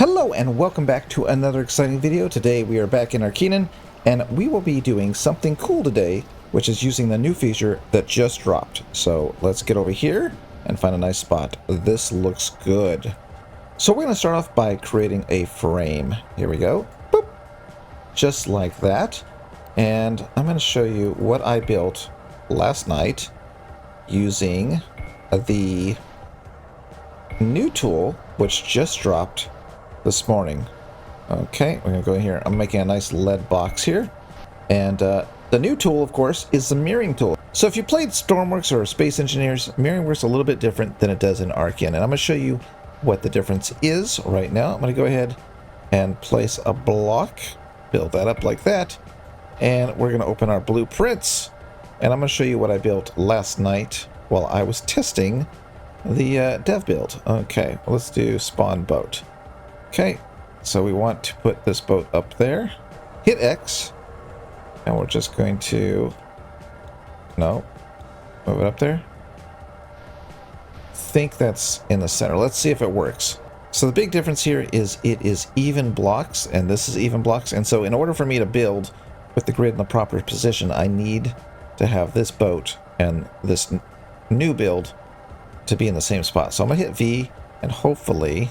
Hello and welcome back to another exciting video. Today we are back in Archean and we will be doing something cool today, which is using the new feature that just dropped. So let's get over here and find a nice spot. This looks good. So we're going to start off by creating a frame. Here we go. Boop. Just like that. And I'm going to show you what I built last night using the new tool which just dropped this morning. Okay, we're gonna go in here. I'm making a nice lead box here, and the new tool, of course, is the mirroring tool. So if you played Stormworks or Space Engineers, mirroring works a little bit different than it does in Archean, and I'm gonna show you what the difference is right now. I'm gonna go ahead and place a block, build that up like that, and we're gonna open our blueprints, and I'm gonna show you what I built last night while I was testing the dev build. Okay, let's do spawn boat. Okay, so we want to put this boat up there. Hit X, and we're just going to, no, move it up there. Think that's in the center. Let's see if it works. So the big difference here is it is even blocks, and this is even blocks. And so in order for me to build with the grid in the proper position, I need to have this boat and this new build to be in the same spot. So I'm gonna hit V, and hopefully,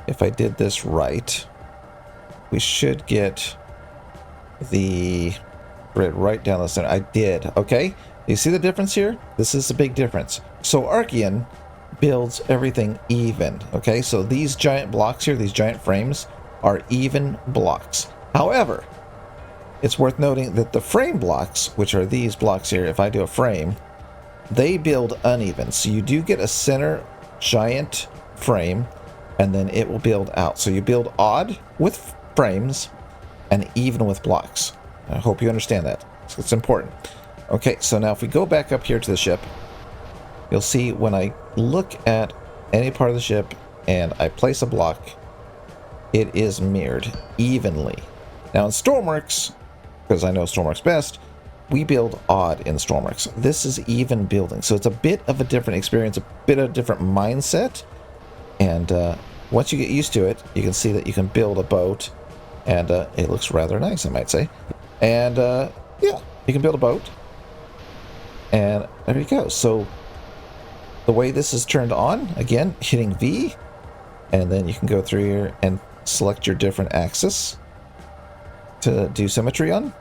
if I did this right, we should get the grid right down the center. I did. Okay, you see the difference here? This is the big difference. So Archean builds everything even. Okay, so these giant blocks here, these giant frames, are even blocks. However, it's worth noting that the frame blocks, which are these blocks here, if I do a frame, they build uneven. So you do get a center giant frame, and then it will build out. So you build odd with frames and even with blocks. I hope you understand that. It's important. Okay, so now if we go back up here to the ship, you'll see when I look at any part of the ship and I place a block, it is mirrored evenly. Now in Stormworks, because I know Stormworks best, we build odd in Stormworks. This is even building. So it's a bit of a different experience, a bit of a different mindset. And once you get used to it, you can see that you can build a boat, and it looks rather nice, I might say. And yeah, you can build a boat, and there you go. So the way this is turned on, again, hitting V, and then you can go through here and select your different axis to do symmetry on.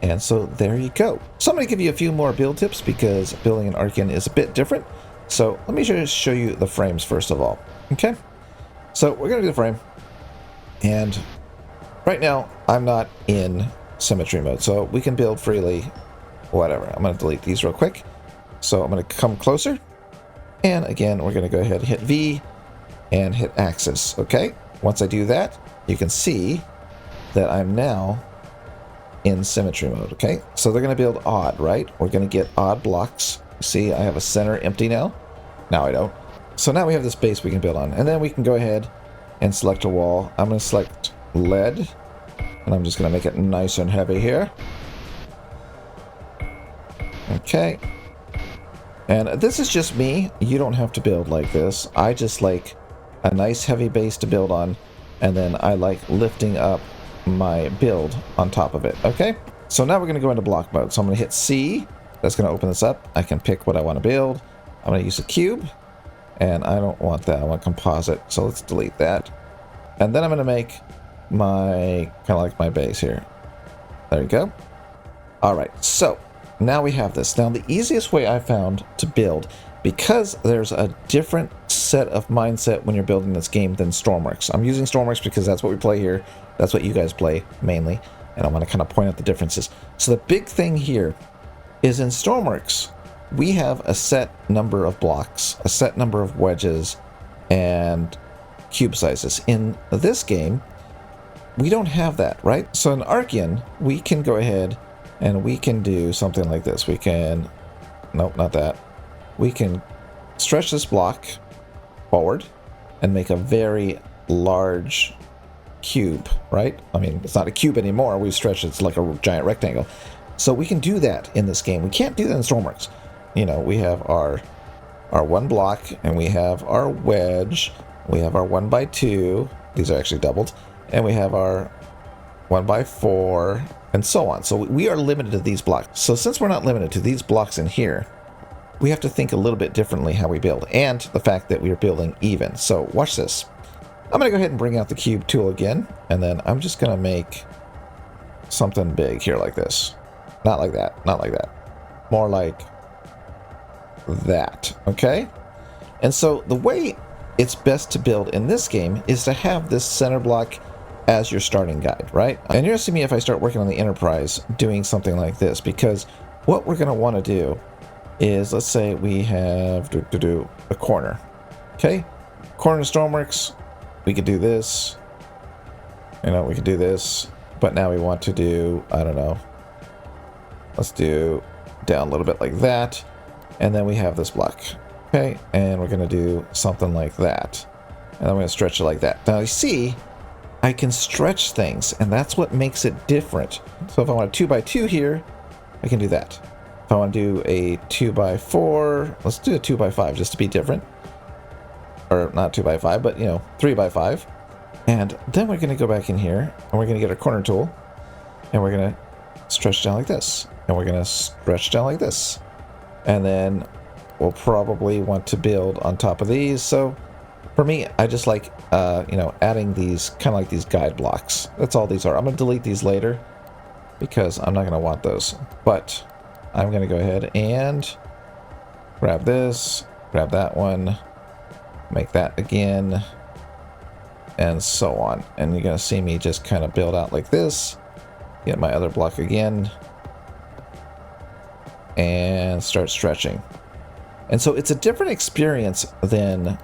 And so there you go. So I'm going to give you a few more build tips because building in Archean is a bit different. So let me just show you the frames first of all. Okay, so we're going to do the frame, and right now I'm not in symmetry mode, so we can build freely, whatever. I'm going to delete these real quick. So I'm going to come closer, and again we're going to go ahead and hit V and hit axis. Okay, once I do that, you can see that I'm now in symmetry mode. Okay, so they're going to build odd, right? We're going to get odd blocks. See, I have a center empty now. Now I don't. So now we have this base we can build on, and then we can go ahead and select a wall. I'm going to select lead, and I'm just going to make it nice and heavy here. Okay, and this is just me. You don't have to build like this. I just like a nice heavy base to build on, and then I like lifting up my build on top of it. Okay, so now we're going to go into block mode. So I'm going to hit C. That's going to open this up. I can pick what I want to build. I'm going to use a cube, and I don't want that. I want composite, so let's delete that. And then I'm going to make my kind of like my base here. There you go. All right, so now we have this. Now the easiest way I found to build, because there's a different set of mindset when you're building this game than Stormworks. I'm using Stormworks because that's what we play here. That's what you guys play mainly, and I want to kind of point out the differences. So the big thing here is in Stormworks, we have a set number of blocks, a set number of wedges, and cube sizes. In this game, we don't have that, right? So in Archean, we can go ahead and we can do something like this. We can, nope, not that. We can stretch this block forward and make a very large cube, right? I mean, it's not a cube anymore. We've stretched it. It's like a giant rectangle. So we can do that in this game. We can't do that in Stormworks. You know, we have our one block, and we have our wedge, we have our 1x2, These are actually doubled. And we have our 1x4 and so on. So we are limited to these blocks. So since we're not limited to these blocks in here, we have to think a little bit differently how we build, and the fact that we are building even. So watch this. I'm going to go ahead and bring out the cube tool again, and then I'm just going to make something big here like this. Not like that, not like that. More like that, okay? And so the way it's best to build in this game is to have this center block as your starting guide, right? And you're gonna see me, if I start working on the Enterprise, doing something like this, because what we're gonna wanna do is, let's say we have a corner, okay? Corner Stormworks, we could do this, you know, we could do this, but now we want to do, I don't know, let's do down a little bit like that, and then we have this block, okay? And we're gonna do something like that, and I'm gonna stretch it like that. Now you see, I can stretch things, and that's what makes it different. So if I want a 2x2 here, I can do that. If I want to do a 2x4, let's do a 2x5 just to be different. Or not 2x5, but you know, 3x5. And then we're going to go back in here, and we're going to get our corner tool, and we're going to stretch down like this, and we're going to stretch down like this. And then we'll probably want to build on top of these. So for me, I just like, you know, adding these, kind of like these guide blocks. That's all these are. I'm going to delete these later because I'm not going to want those. But I'm going to go ahead and grab this, grab that one, make that again, and so on. And you're going to see me just kind of build out like this, get my other block again, and start stretching. And so it's a different experience than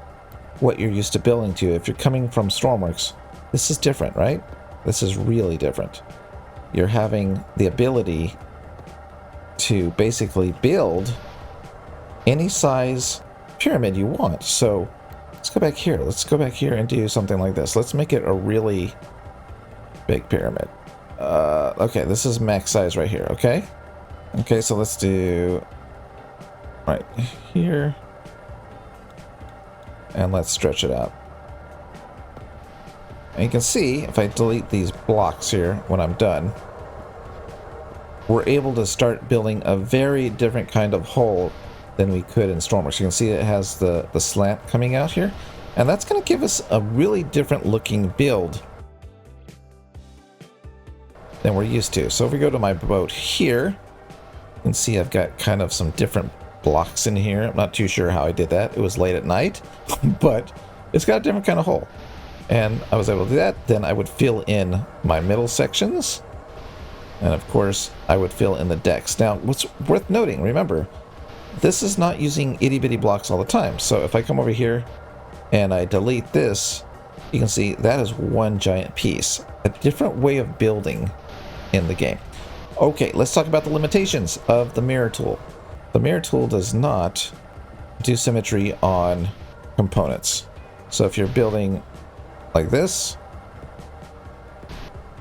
what you're used to building to. If you're coming from Stormworks, this is different, right? This is really different. You're having the ability to basically build any size pyramid you want. So let's go back here. Let's go back here and do something like this. Let's make it a really big pyramid. Okay, this is max size right here, okay? Okay, so let's do right here. And let's stretch it out. And you can see, if I delete these blocks here when I'm done, we're able to start building a very different kind of hole than we could in Stormworks. You can see it has the slant coming out here, and that's going to give us a really different looking build than we're used to. So if we go to my boat here, you can see I've got kind of some different blocks in here. I'm not too sure how I did that. It was late at night, but it's got a different kind of hole. And I was able to do that. Then I would fill in my middle sections. And of course, I would fill in the decks. Now, what's worth noting, remember, this is not using itty bitty blocks all the time. So if I come over here and I delete this, you can see that is one giant piece. A different way of building in the game. Okay, let's talk about the limitations of the mirror tool. The mirror tool does not do symmetry on components. So if you're building like this,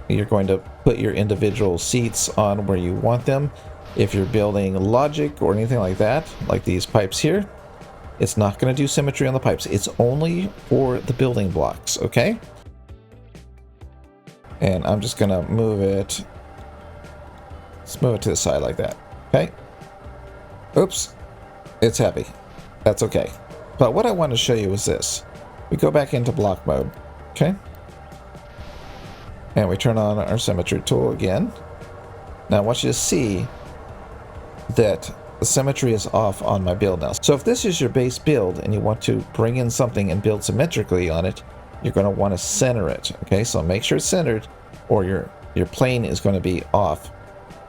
you're going to put your individual seats on where you want them. If you're building logic or anything like that, like these pipes here, it's not going to do symmetry on the pipes. It's only for the building blocks, okay? And I'm just going to move it. Let's move it to the side like that, okay? Oops, it's heavy. That's okay. But what I want to show you is this. We go back into block mode, okay? And we turn on our symmetry tool again. Now I want you to see that the symmetry is off on my build now. So if this is your base build and you want to bring in something and build symmetrically on it, you're going to want to center it, okay? So make sure it's centered, or your plane is going to be off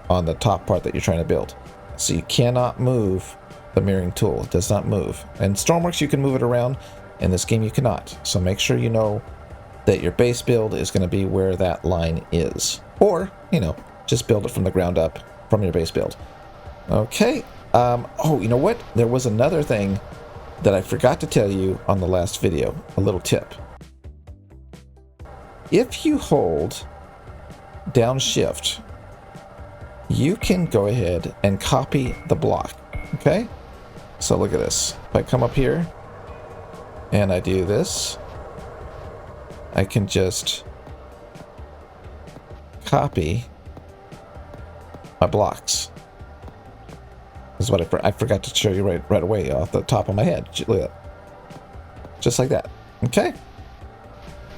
on the top part that you're trying to build. So you cannot move the mirroring tool. It does not move. In Stormworks, you can move it around. In this game, you cannot. So make sure you know that your base build is going to be where that line is. Or, you know, just build it from the ground up from your base build. Okay. Oh, you know what? There was another thing that I forgot to tell you on the last video. A little tip. If you hold down shift, you can go ahead and copy the block, okay? So look at this. If I come up here and I do this, I can just copy my blocks. This is what I forgot to show you right away off the top of my head. Look at that. Just like that. Okay.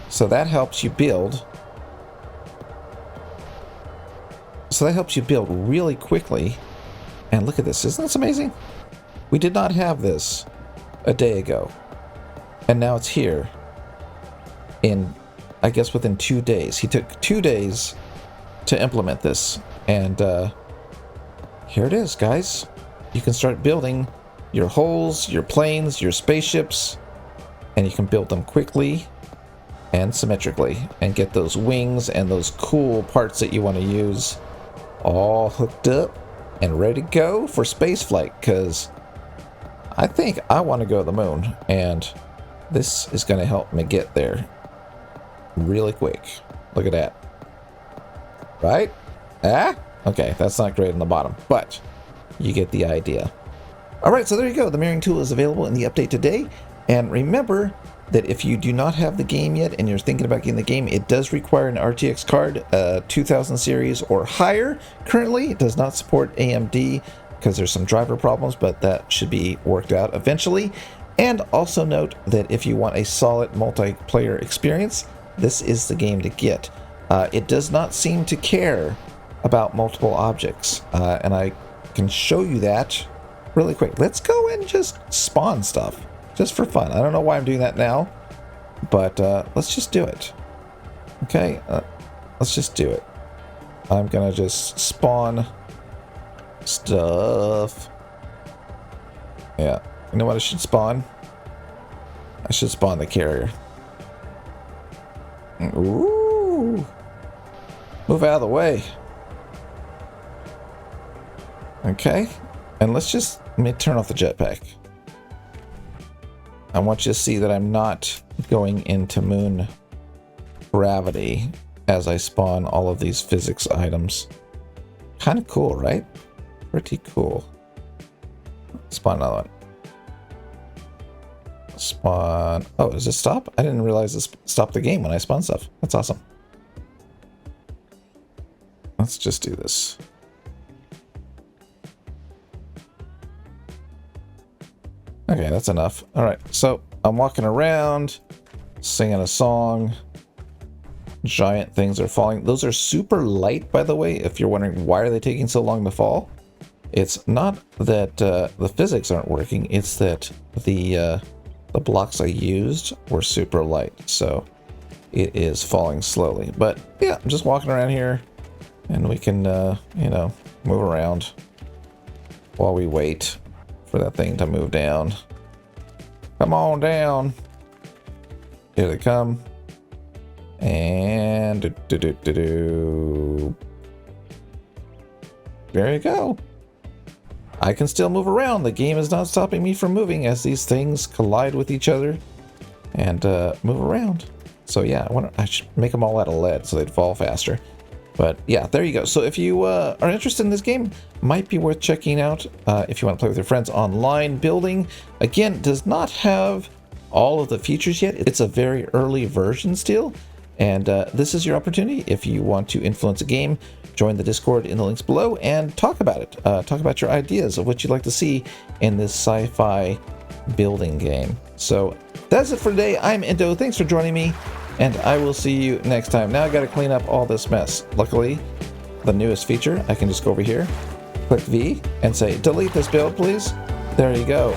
So that helps you build. So that helps you build really quickly. And look at this. Isn't this amazing? We did not have this a day ago. And now it's here in, I guess, within 2 days. He took 2 days to implement this. And here it is, guys. You can start building your hulls, your planes, your spaceships, and you can build them quickly and symmetrically and get those wings and those cool parts that you want to use all hooked up and ready to go for space flight, because I think I want to go to the moon, and this is going to help me get there really quick. Look at that. Right? Ah? Okay, that's not great on the bottom, but you get the idea. All right, so there you go. The mirroring tool is available in the update today. And remember that if you do not have the game yet and you're thinking about getting the game, it does require an RTX card, 2000 series or higher. Currently, it does not support AMD because there's some driver problems, but that should be worked out eventually. And also note that if you want a solid multiplayer experience, this is the game to get. It does not seem to care about multiple objects, and I can show you that really quick. Let's go and just spawn stuff just for fun. I don't know why I'm doing that now, but let's just do it. Okay, let's just do it. I'm gonna just spawn stuff. Yeah, you know what I should spawn? I should spawn the carrier. Ooh, move out of the way. Okay, and let me turn off the jetpack. I want you to see that I'm not going into moon gravity as I spawn all of these physics items. Kind of cool, right? Pretty cool. Spawn another one. Spawn. Oh, does it stop? I didn't realize this stopped the game when I spawn stuff. That's awesome. Let's just do this. Okay, that's enough. All right, so I'm walking around, singing a song. Giant things are falling. Those are super light, by the way, if you're wondering why are they taking so long to fall. It's not that the physics aren't working, it's that the blocks I used were super light, so it is falling slowly. But yeah, I'm just walking around here, and we can, you know, move around while we wait for that thing to move down. Come on down. Here they come. And there you go. I can still move around. The game is not stopping me from moving as these things collide with each other and move around. So yeah, I should make them all out of lead so they'd fall faster. But yeah, there you go. So if you are interested in this game, might be worth checking out if you want to play with your friends online. Building, again, does not have all of the features yet. It's a very early version still. And this is your opportunity if you want to influence a game. Join the Discord in the links below and talk about it. Talk about your ideas of what you'd like to see in this sci-fi building game. So that's it for today. I'm Endo. Thanks for joining me, and I will see you next time. Now I got to clean up all this mess. Luckily, the newest feature, I can just go over here, click V, and say, delete this build, please. There you go.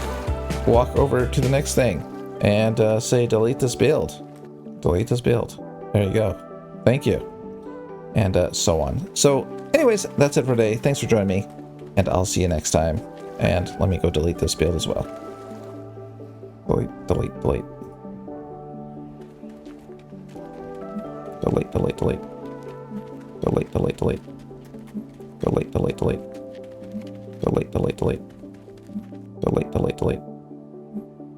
Walk over to the next thing and say, delete this build. Delete this build. There you go. Thank you. And so on. So anyways, that's it for today. Thanks for joining me, and I'll see you next time. And let me go delete this build as well. Delete, delete, delete. Delete, delete, delete. Delete, delete, delete. Delete, delete, delete. Delete, delete, delete. Delete, delete, delete.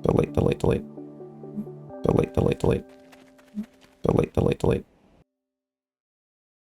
Delete, delete, delete. Delete, delete, delete. Delete, delete, delete.